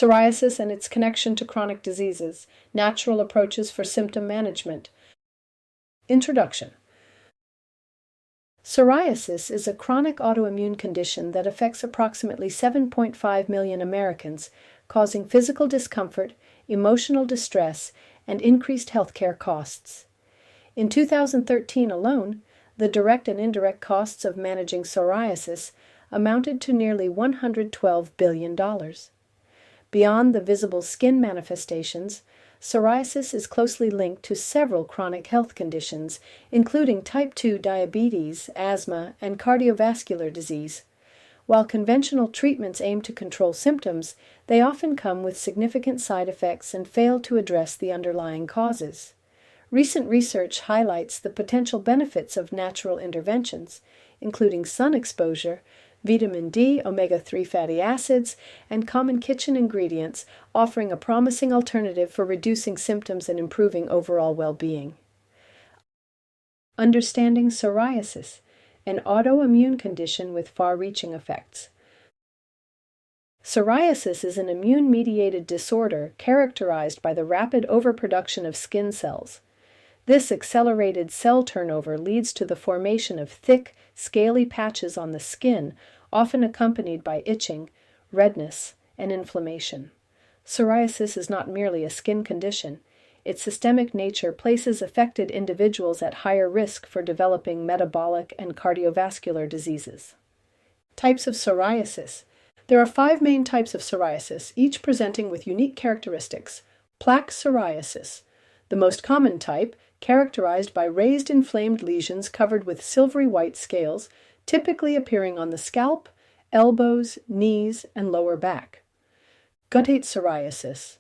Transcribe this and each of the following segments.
Psoriasis and its connection to chronic diseases, natural approaches for symptom management. Introduction. Psoriasis is a chronic autoimmune condition that affects approximately 7.5 million Americans, causing physical discomfort, emotional distress, and increased healthcare costs. In 2013 alone, the direct and indirect costs of managing psoriasis amounted to nearly $112 billion. Beyond the visible skin manifestations, psoriasis is closely linked to several chronic health conditions, including type 2 diabetes, asthma, and cardiovascular disease. While conventional treatments aim to control symptoms, they often come with significant side effects and fail to address the underlying causes. Recent research highlights the potential benefits of natural interventions, including sun exposure, vitamin D, omega-3 fatty acids, and common kitchen ingredients, offering a promising alternative for reducing symptoms and improving overall well-being. Understanding psoriasis, an autoimmune condition with far-reaching effects. Psoriasis is an immune-mediated disorder characterized by the rapid overproduction of skin cells. This accelerated cell turnover leads to the formation of thick, scaly patches on the skin, often accompanied by itching, redness, and inflammation. Psoriasis is not merely a skin condition. Its systemic nature places affected individuals at higher risk for developing metabolic and cardiovascular diseases. Types of psoriasis. There are 5 main types of psoriasis, each presenting with unique characteristics. Plaque psoriasis. The most common type, characterized by raised inflamed lesions covered with silvery white scales, typically appearing on the scalp, elbows, knees, and lower back. Guttate psoriasis.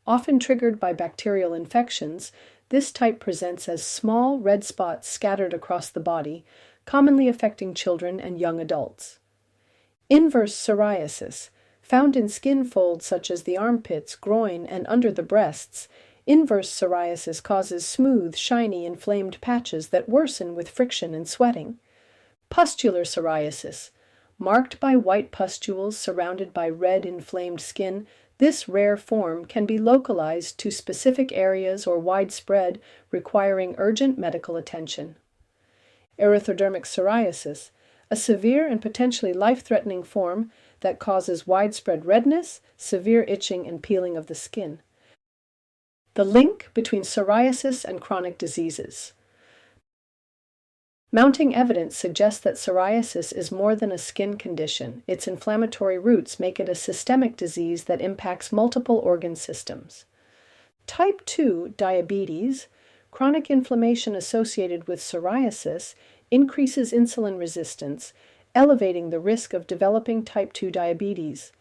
Often triggered by bacterial infections, this type presents as small red spots scattered across the body, commonly affecting children and young adults. Inverse psoriasis. Found in skin folds such as the armpits, groin, and under the breasts, inverse psoriasis causes smooth, shiny, inflamed patches that worsen with friction and sweating. Pustular psoriasis. Marked by white pustules surrounded by red, inflamed skin, this rare form can be localized to specific areas or widespread, requiring urgent medical attention. Erythrodermic psoriasis, a severe and potentially life-threatening form that causes widespread redness, severe itching, and peeling of the skin. The link between psoriasis and chronic diseases. Mounting evidence suggests that psoriasis is more than a skin condition. Its inflammatory roots make it a systemic disease that impacts multiple organ systems. Type 2 diabetes, chronic inflammation associated with psoriasis, increases insulin resistance, elevating the risk of developing type 2 diabetes.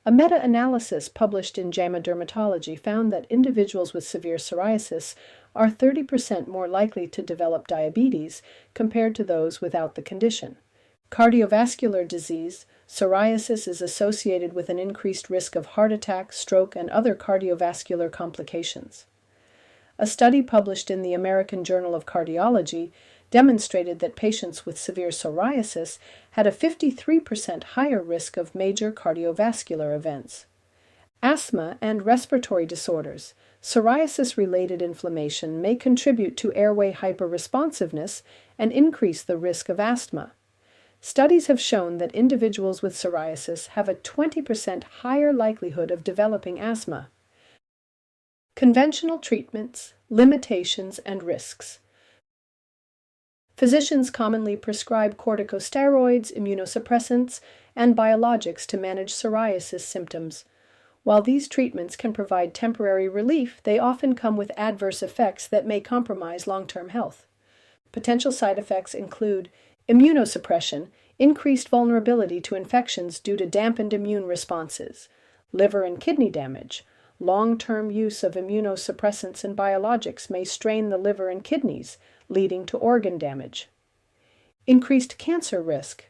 A meta-analysis published in JAMA Dermatology found that individuals with severe psoriasis are 30% more likely to develop diabetes compared to those without the condition. Cardiovascular disease, psoriasis is associated with an increased risk of heart attack, stroke, and other cardiovascular complications. A study published in the American Journal of Cardiology demonstrated that patients with severe psoriasis had a 53% higher risk of major cardiovascular events. Asthma and respiratory disorders. Psoriasis-related inflammation may contribute to airway hyperresponsiveness and increase the risk of asthma. Studies have shown that individuals with psoriasis have a 20% higher likelihood of developing asthma. Conventional treatments, limitations, and risks. Physicians commonly prescribe corticosteroids, immunosuppressants, and biologics to manage psoriasis symptoms. While these treatments can provide temporary relief, they often come with adverse effects that may compromise long-term health. Potential side effects include immunosuppression, increased vulnerability to infections due to dampened immune responses, liver and kidney damage. Long-term use of immunosuppressants and biologics may strain the liver and kidneys, leading to organ damage. Increased cancer risk.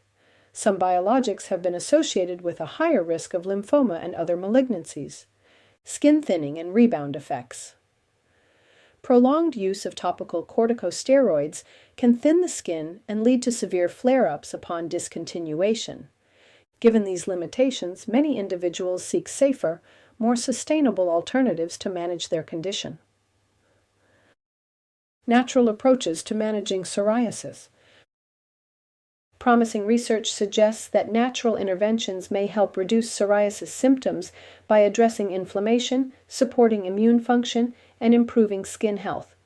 Some biologics have been associated with a higher risk of lymphoma and other malignancies. Skin thinning and rebound effects. Prolonged use of topical corticosteroids can thin the skin and lead to severe flare-ups upon discontinuation. Given these limitations, many individuals seek safer, more sustainable alternatives to manage their condition. Natural approaches to managing psoriasis. Promising research suggests that natural interventions may help reduce psoriasis symptoms by addressing inflammation, supporting immune function, and improving skin health.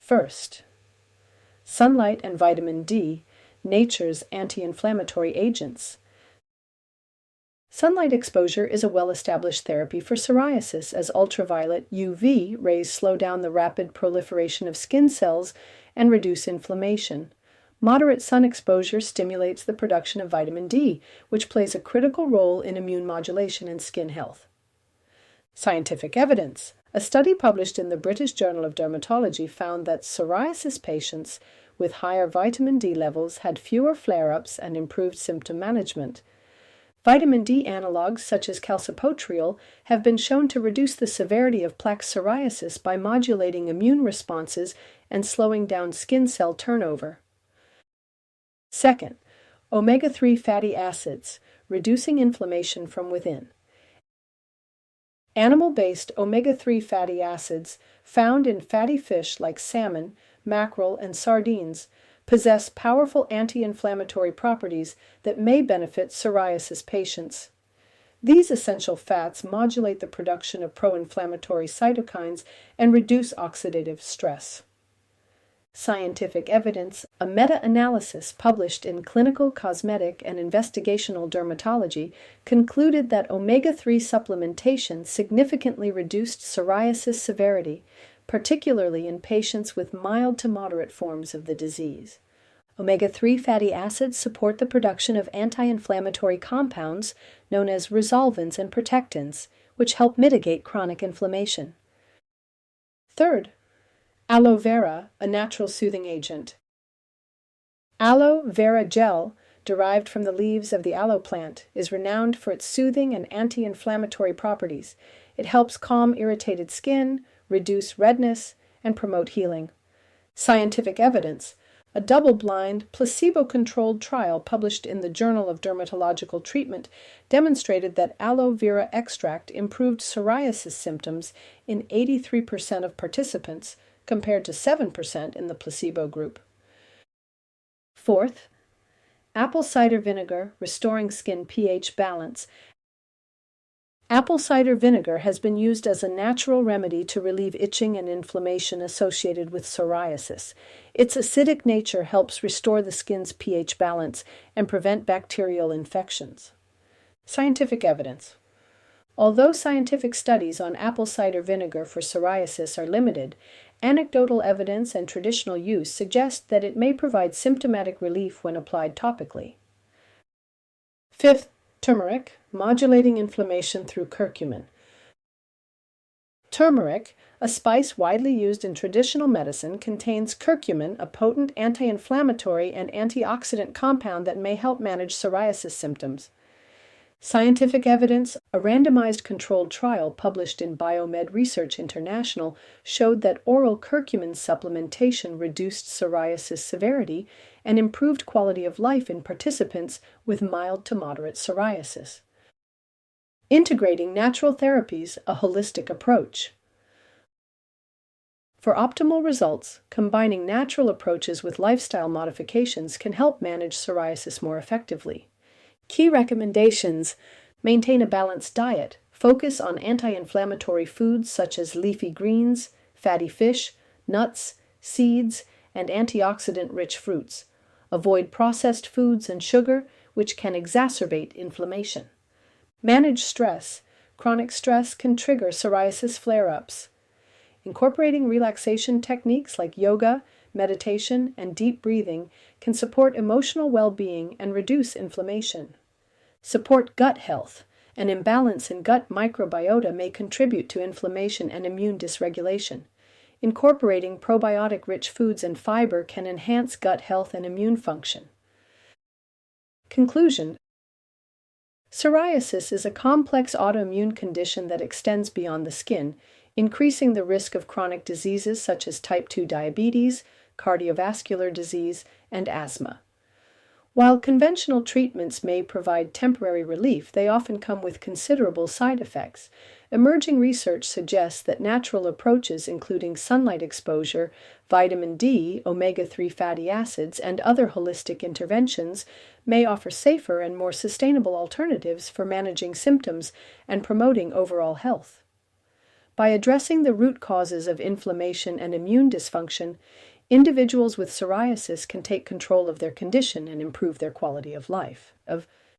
First, sunlight and vitamin D, nature's anti-inflammatory agents. Sunlight exposure is a well-established therapy for psoriasis, as ultraviolet UV rays slow down the rapid proliferation of skin cells and reduce inflammation. Moderate sun exposure stimulates the production of vitamin D, which plays a critical role in immune modulation and skin health. Scientific evidence. A study published in the British Journal of Dermatology found that psoriasis patients with higher vitamin D levels had fewer flare-ups and improved symptom management. Vitamin D analogs such as calcipotriol have been shown to reduce the severity of plaque psoriasis by modulating immune responses and slowing down skin cell turnover. Second, omega-3 fatty acids, reducing inflammation from within. Animal-based omega-3 fatty acids found in fatty fish like salmon, mackerel, and sardines possess powerful anti-inflammatory properties that may benefit psoriasis patients. These essential fats modulate the production of pro-inflammatory cytokines and reduce oxidative stress. Scientific evidence. A meta-analysis published in Clinical, Cosmetic, and Investigational Dermatology concluded that omega-3 supplementation significantly reduced psoriasis severity, particularly in patients with mild to moderate forms of the disease. Omega-3 fatty acids support the production of anti-inflammatory compounds known as resolvins and protectants, which help mitigate chronic inflammation. Third, aloe vera, a natural soothing agent. Aloe vera gel, derived from the leaves of the aloe plant, is renowned for its soothing and anti-inflammatory properties. It helps calm irritated skin, reduce redness, and promote healing. Scientific evidence. A double-blind, placebo-controlled trial published in the Journal of Dermatological Treatment demonstrated that aloe vera extract improved psoriasis symptoms in 83% of participants, compared to 7% in the placebo group. Fourth, apple cider vinegar, restoring skin pH balance. Apple cider vinegar has been used as a natural remedy to relieve itching and inflammation associated with psoriasis. Its acidic nature helps restore the skin's pH balance and prevent bacterial infections. Scientific evidence. Although scientific studies on apple cider vinegar for psoriasis are limited, anecdotal evidence and traditional use suggest that it may provide symptomatic relief when applied topically. Fifth, turmeric, modulating inflammation through curcumin. Turmeric, a spice widely used in traditional medicine, contains curcumin, a potent anti-inflammatory and antioxidant compound that may help manage psoriasis symptoms. Scientific evidence. A randomized controlled trial published in Biomed Research International showed that oral curcumin supplementation reduced psoriasis severity and improved quality of life in participants with mild to moderate psoriasis. Integrating natural therapies, a holistic approach. For optimal results, combining natural approaches with lifestyle modifications can help manage psoriasis more effectively. Key recommendations: maintain a balanced diet, focus on anti-inflammatory foods such as leafy greens, fatty fish, nuts, seeds, and antioxidant-rich fruits. Avoid processed foods and sugar, which can exacerbate inflammation. Manage stress. Chronic stress can trigger psoriasis flare-ups. Incorporating relaxation techniques like yoga, meditation, and deep breathing can support emotional well-being and reduce inflammation. Support gut health. An imbalance in gut microbiota may contribute to inflammation and immune dysregulation. Incorporating probiotic-rich foods and fiber can enhance gut health and immune function. Conclusion. Psoriasis is a complex autoimmune condition that extends beyond the skin, increasing the risk of chronic diseases such as type 2 diabetes, cardiovascular disease, and asthma. While conventional treatments may provide temporary relief, they often come with considerable side effects. Emerging research suggests that natural approaches, including sunlight exposure, vitamin D, omega-3 fatty acids, and other holistic interventions, may offer safer and more sustainable alternatives for managing symptoms and promoting overall health. By addressing the root causes of inflammation and immune dysfunction, individuals with psoriasis can take control of their condition and improve their quality of life.